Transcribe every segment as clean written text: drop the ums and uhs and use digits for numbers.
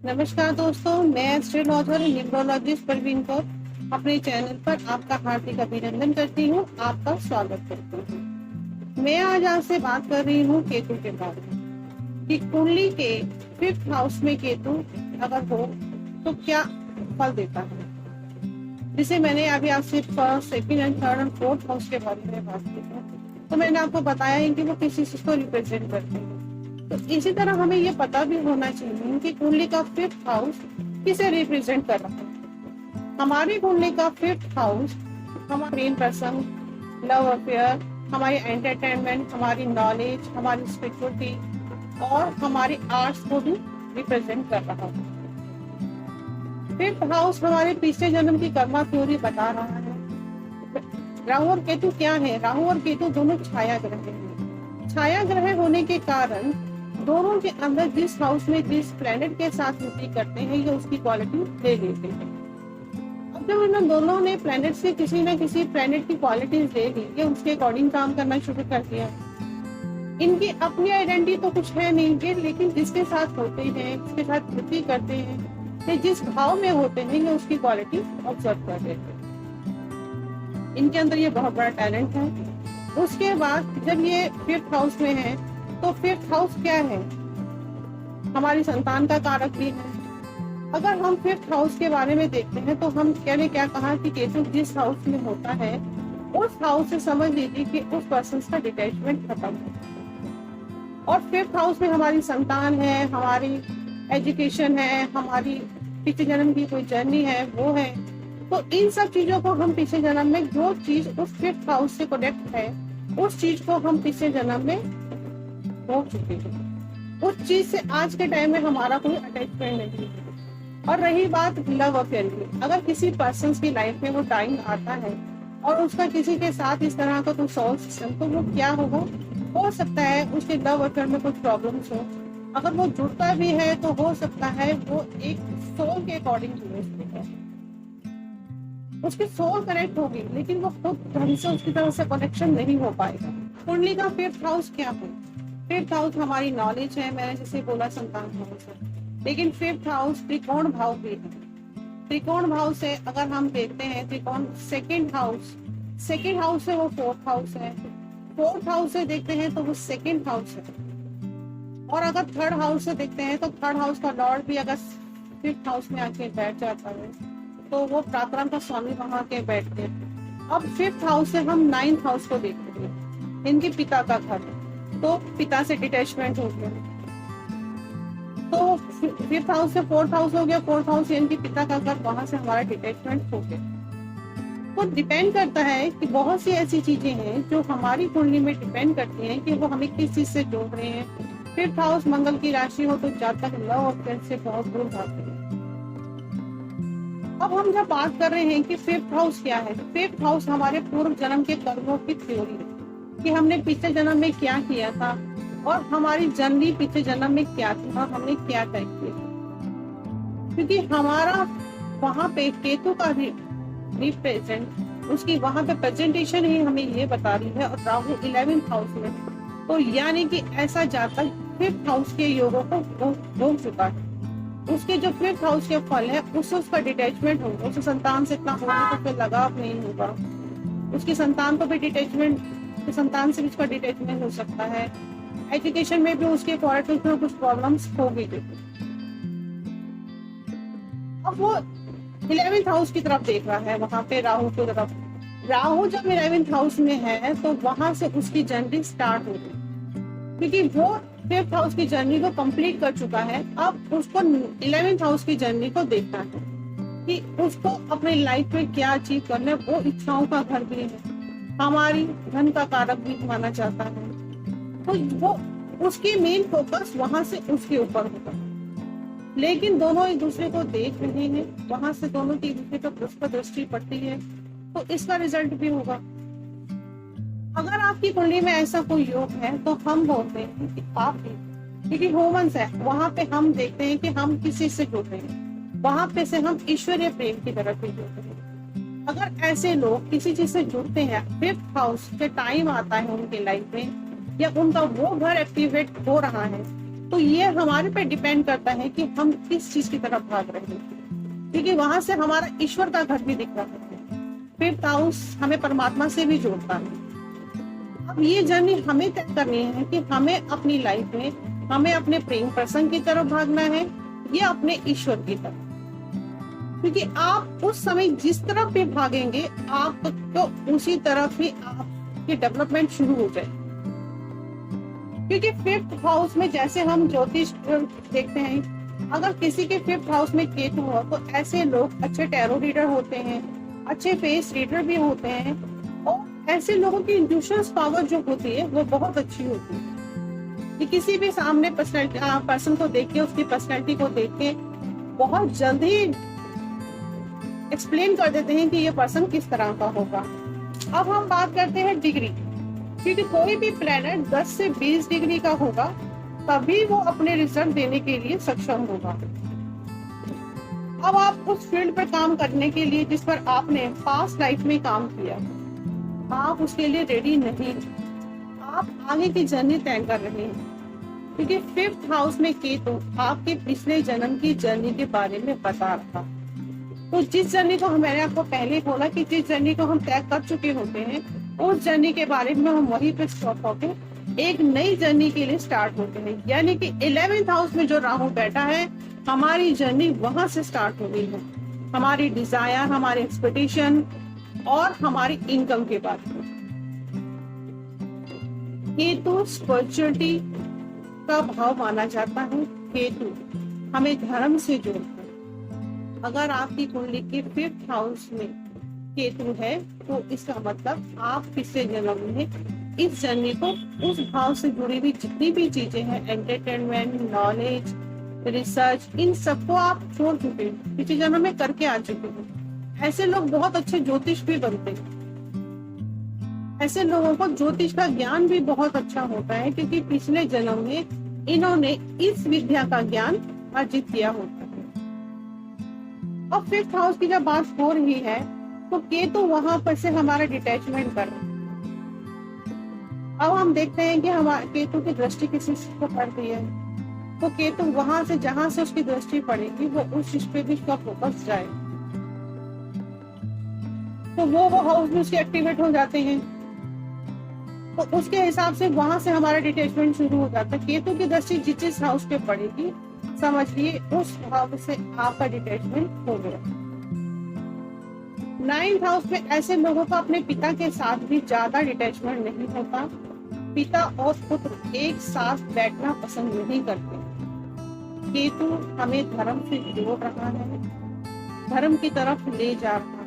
नमस्कार दोस्तों, मैं एस्ट्रोलॉजर न्यूमरोलॉजिस्ट प्रवीण कौर अपने चैनल पर आपका हार्दिक अभिनंदन करती हूँ। आपका स्वागत करती हूँ। मैं आज आपसे बात कर रही हूँ केतु के बारे में कि कुंडली के 5th हाउस में केतु अगर हो तो क्या फल देता है। जिसे मैंने अभी आपसे 1st, 2nd एंड 3rd और 4th हाउस के बारे में बात की है, तो मैंने आपको बताया है कि वो किसी चीज को रिप्रेजेंट करते हैं। तो इसी तरह हमें ये पता भी होना चाहिए कि कुंडली का 5th हाउस किसे रिप्रेजेंट कर रहा है। हमारी कुंडली का 5th हाउस हमारा प्रेम प्रसंग, लव अफेयर, हमारी एंटरटेनमेंट, हमारी नॉलेज, हमारी स्पिरिचुअलिटी और हमारी आर्ट्स को भी रिप्रेजेंट कर रहा है। 5th हाउस हमारे पिछले जन्म की कर्मा थ्योरी बता रहा है। राहु और केतु क्या है? राहु और केतु दोनों छाया ग्रह हैं। छाया ग्रह होने के कारण दोनों के अंदर जिस हाउस में जिस प्लेनेट के साथ युति करते हैं ये उसकी क्वालिटी ले लेते हैं। अब जब इन दोनों ने प्लेनेट से किसी न किसी प्लेनेट की क्वालिटीज ले ली, ये उसके अकॉर्डिंग काम करना शुरू कर दिया। इनकी अपनी आइडेंटिटी तो कुछ है नहीं ये, लेकिन जिसके साथ होते हैं, जिसके साथ युति करते हैं, ये जिस भाव में होते हैं ये उसकी क्वालिटी ऑब्जर्व कर लेते हैं। इनके अंदर ये बहुत बड़ा टैलेंट है। उसके बाद जब ये 5th हाउस में है तो 5th हाउस क्या है? हमारी संतान का कारक भी है। अगर हम 5th हाउस के बारे में देखते हैं तो हम क्या कहा कि केतु जिस हाउस में होता है उस हाउस से समझ लीजिए कि उस पर्सन का डिटैचमेंट खत्म है। और 5th हाउस में हमारी संतान है, हमारी एजुकेशन है, हमारी पिछले जन्म की कोई जर्नी है वो है। तो इन सब चीजों को हम पिछले जन्म में जो चीज उस 5th हाउस से कनेक्ट है उस चीज को हम पिछले जन्म में हो चुके हैं। उस चीज से आज के टाइम में हमारा कोई अटैचमेंट नहीं है। और रही बात लव अफेयर की, अगर किसी पर्सन की लाइफ में वो टाइम आता है और उसका किसी के साथ इस तरह का कोई सोल सिस्टम, तो वो क्या होगा? हो सकता है उसके लव अफेयर में कुछ प्रॉब्लम्स हो। अगर वो जुड़ता भी है तो हो सकता है वो एक सोल के अकॉर्डिंग जुड़े है, उसकी सोल कनेक्ट होगी लेकिन वो खुद ढंग से उसकी तरह से कनेक्शन नहीं हो पाएगा। कुंडली का 5th हाउस क्या है? 5th हाउस हमारी नॉलेज है, मैंने जैसे बोला संतान हाउस है, लेकिन 5th हाउस त्रिकोण भाव भी है। त्रिकोण भाव से अगर हम देखते हैं त्रिकोण 2nd हाउस से वो 4th हाउस है, 4th हाउस से देखते हैं तो वो 2nd हाउस है। और अगर 3rd हाउस से देखते हैं तो 3rd हाउस का लॉर्ड भी अगर 5th हाउस में आके बैठ जाता है तो वो पराक्रम का स्वामी वहां के बैठते हैं। अब 5th हाउस से हम 9th हाउस को देखते हैं, इनके पिता का घर है, तो पिता से डिटैचमेंट हो गया। तो 5th हाउस से 4th हाउस हो गया, 4th हाउस इनके पिता का घर, वहां से हमारा डिटैचमेंट हो गया। तो डिपेंड करता है कि बहुत सी ऐसी चीजें हैं जो हमारी कुंडली में डिपेंड करती हैं कि वो हमें किस चीज से जोड़ रहे हैं। 5th हाउस मंगल की राशि हो तो जातक लव अफेयर से बहुत दूर भागते हैं। अब हम जब बात कर रहे हैं कि 5th हाउस क्या है, 5th हाउस हमारे पूर्व जन्म के कर्मों की थ्योरी है कि हमने पिछले जन्म में क्या किया था और हमारी जर्नी पिछले जन्म में क्या थी और हमने क्या तय किया। क्योंकि हमारा वहां पे केतु का रिप्रेजेंट उसकी वहां पे प्रेजेंटेशन ही हमें ये बता रही है। और राहु 11th हाउस में, तो यानी कि ऐसा जातक 5th हाउस के योगों को भोग चुका है। उसके जो 5th हाउस के फल है उससे उसका डिटैचमेंट होगा, उसके संतान से इतना होगा तो फिर लगाव नहीं होगा। उसकी संतान को भी डिटैचमेंट, संतान से भी उसका डिटैचमेंट हो सकता है। एजुकेशन में भी उसके क्वालिटीज में कुछ प्रॉब्लम्स होगी। अब वो 11th हाउस की तरफ देख रहा है, वहां पे राहु की तरफ। राहु जब 11th हाउस में है तो वहां से उसकी जर्नी स्टार्ट होगी, क्योंकि वो 5th हाउस की जर्नी को कंप्लीट कर चुका है। अब उसको 11th हाउस की जर्नी को देखना है कि उसको अपनी लाइफ में क्या अचीव करना है। वो इच्छाओं का घर भी है, हमारी धन का कारक भी माना जाता है, तो वो उसकी मेन फोकस वहां से उसके ऊपर होगा। लेकिन दोनों एक दूसरे को देख रहे हैं, वहां से दोनों की दूसरे पर दृष्टि पड़ती है, तो इसका रिजल्ट भी होगा। अगर आपकी कुंडली में ऐसा कोई योग है तो हम बोलते हैं कि आप, क्योंकि ह्यूमंस है, वहां पे हम देखते हैं कि हम किसी से जुड़ रहे हैं, वहां पे से हम ईश्वरीय प्रेम की तरफ भी जुड़ रहे हैं। अगर ऐसे लोग किसी चीज से जुड़ते हैं, 5th हाउस के टाइम आता है उनके लाइफ में या उनका वो घर एक्टिवेट हो रहा है तो ये हमारे पे डिपेंड करता है कि हम किस चीज की तरफ भाग रहे हैं, क्योंकि वहां से हमारा ईश्वर का घर भी दिख रहा है। फिफ्थ हाउस हमें परमात्मा से भी जोड़ता है। अब ये जर्नी हमें तय करनी है कि हमें अपनी लाइफ में हमें अपने प्रेम प्रसंग की तरफ भागना है या अपने ईश्वर की तरफ, क्योंकि आप उस समय जिस तरफ भी भागेंगे आपको उसी तरफ ही आपकी डेवलपमेंट शुरू हो जाए। क्योंकि फिफ्थ हाउस में जैसे हम ज्योतिष देखते हैं, अगर किसी के फिफ्थ हाउस में केतु हो तो ऐसे लोग अच्छे टैरो रीडर होते हैं, अच्छे फेस रीडर भी होते हैं, और ऐसे लोगों की इंट्यूशन पावर जो होती है वो बहुत अच्छी होती है कि किसी भी सामने पर्सन को देख के, उसकी पर्सनैलिटी को देख के बहुत जल्दी एक्सप्लेन कर देते हैं कि ये पर्सन किस तरह का होगा। अब हम बात करते हैं डिग्री, क्योंकि कोई भी प्लेनेट 10 से 20 डिग्री का होगा तभी वो अपने रिजल्ट देने के लिए सक्षम होगा। अब आप उस फील्ड पर काम करने के लिए जिस पर आपने पास्ट लाइफ में काम किया, आप उसके लिए रेडी नहीं, आप आगे की जर्नी तय कर रहे हैं, क्योंकि फिफ्थ हाउस में केतु आपके पिछले जन्म की जर्नी के बारे में बता रहा। तो जिस जर्नी को मैंने आपको पहले बोला कि जिस जर्नी को हम तय कर चुके होते हैं, उस जर्नी के बारे में हम वहीं पे स्टॉप होके एक नई जर्नी के लिए स्टार्ट होते हैं। यानी कि 11th हाउस में जो राहु बैठा है, हमारी जर्नी वहां से स्टार्ट हो गई है। हमारी डिजायर, हमारी एक्सपेक्टेशन और हमारी इनकम के बारे में। केतु स्पिरिचुअलिटी का भाव माना जाता है। केतु हमें धर्म से जोड़ता है। अगर आपकी कुंडली के फिफ्थ हाउस में केतु है तो इसका मतलब आप पिछले जन्म में इस जर्नी को, उस भाव से जुड़ी हुई जितनी भी चीजें हैं, एंटरटेनमेंट, नॉलेज, रिसर्च, इन सबको आप छोड़ चुके हैं, पिछले जन्म में करके आ चुके हैं। ऐसे लोग बहुत अच्छे ज्योतिष भी बनते हैं। ऐसे लोगों को ज्योतिष का ज्ञान भी बहुत अच्छा होता है, क्योंकि पिछले जन्म में इन्होंने इस विद्या का ज्ञान अर्जित किया होता है। और फिफ्थ हाउस की जब बात हो रही है तो केतु वहां पर से हमारा डिटैचमेंट कर रहा है। अब हम देखते हैं कि हमारे केतु की दृष्टि किसी को पड़ती है, तो केतु वहां से जहां से उसकी दृष्टि पड़ेगी वो उस चीज पे भी उसका फोकस जाए, तो वो हाउस भी उसके एक्टिवेट हो जाते हैं। तो उसके हिसाब से वहां से हमारा डिटैचमेंट शुरू हो जाता है। केतु की दृष्टि जिस हाउस पे पड़ेगी, समझिए उस भाव से आपका डिटैचमेंट हो गया। 9th हाउस में ऐसे लोगों का अपने पिता के साथ भी ज्यादा डिटैचमेंट नहीं होता। पिता और पुत्र एक साथ बैठना पसंद नहीं करते। केतु हमें धर्म से जोड़ रहा है, धर्म की तरफ ले जा रहा है।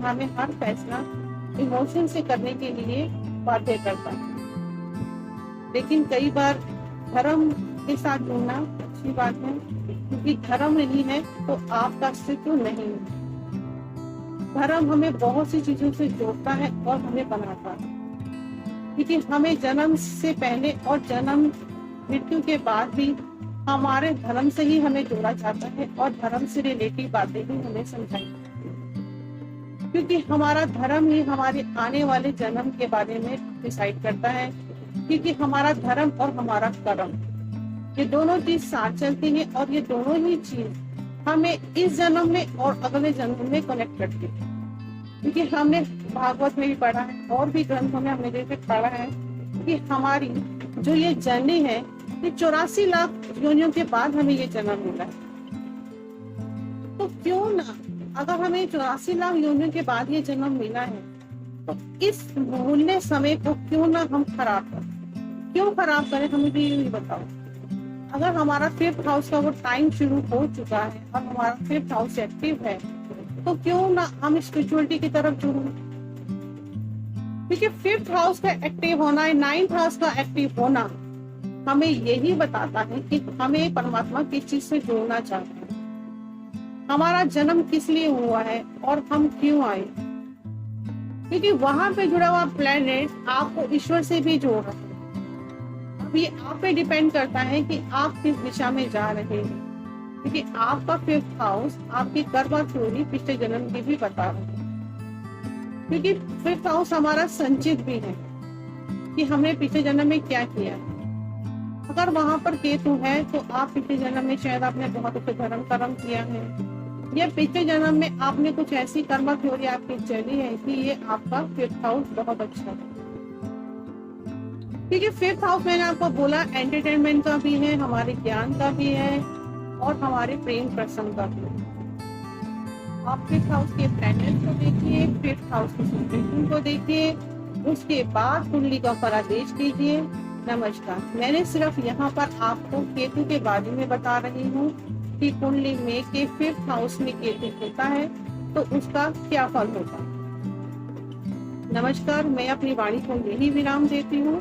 हमें हर फैसला इमोशन से करने के लिए बाध्य करता है। लेकिन कई बार धर्म के साथ जुड़ना अच्छी बात है, क्योंकि धर्म नहीं है तो आपका अस्तित्व नहीं है। धर्म हमें बहुत सी चीजों से जोड़ता है और हमें बनाता है, क्योंकि हमें जन्म से पहले और जन्म मृत्यु के बाद भी हमारे धर्म से ही हमें जोड़ा जाता है और धर्म से रिलेटेड बातें भी हमें समझाई जाती है, क्योंकि हमारा धर्म ही हमारे आने वाले जन्म के बारे में डिसाइड करता है। क्योंकि हमारा धर्म और हमारा कर्म, ये दोनों चीज साथ चलती है और ये दोनों ही चीज हमें इस जन्म में और अगले जन्म में कनेक्ट करती है। क्योंकि हमने भागवत में भी पढ़ा है और भी ग्रंथों में हमने जैसे पढ़ा है कि हमारी जो ये जर्नी है, ये 84 लाख योनियों के बाद हमें ये जन्म मिला है। तो क्यों ना, अगर हमें 84 लाख योनियों के बाद ये जन्म मिला है, तो इस मूल्य समय को क्यों ना हम खराब करें। क्यों खराब करें, हमें भी ये बताओ। अगर हमारा फिफ्थ हाउस का वो टाइम शुरू हो चुका है और हमारा फिफ्थ हाउस एक्टिव है, तो क्यों ना हम स्पिरिचुअलिटी की तरफ जुड़ें। क्योंकि फिफ्थ हाउस का एक्टिव होना है, 9th हाउस का एक्टिव होना हमें यही बताता है कि हमें परमात्मा किस चीज से जोड़ना चाहते हैं, हमारा जन्म किस लिए हुआ है और हम क्यों आए। क्योंकि वहां पे जुड़ा हुआ प्लेनेट आपको ईश्वर से भी जोड़ रहा है। अब ये आप पे डिपेंड करता है कि आप किस दिशा में जा रहे हैं, क्योंकि आपका फिफ्थ हाउस आपकी कर्म थ्योरी पिछले जन्म की भी बता रहा है। क्योंकि फिफ्थ हाउस हमारा संचित भी है कि हमने पिछले जन्म में क्या किया है। अगर वहां पर केतु है तो आप पिछले जन्म में शायद आपने बहुत अच्छे धर्म कर्म किया है, या पिछले जन्म में आपने कुछ ऐसी कर्म थ्योरी आपकी चली है कि ये आपका 5th हाउस बहुत अच्छा है। क्योंकि 5th हाउस मैंने आपको बोला एंटरटेनमेंट का भी है, हमारे ज्ञान का भी है और हमारे प्रेम प्रसंग का भी है। आप 5th हाउस के प्लैनेट को देखिए, 5th हाउस की सिचुएशन को देखिए, उसके बाद कुंडली का फलादेश कीजिए। नमस्कार, मैंने सिर्फ यहाँ पर आपको केतु के बारे में बता रही हूँ कि कुंडली में के 5th हाउस में केतु होता है तो उसका क्या फल होता है। नमस्कार, मैं अपनी वाणी को यही विराम देती हूँ।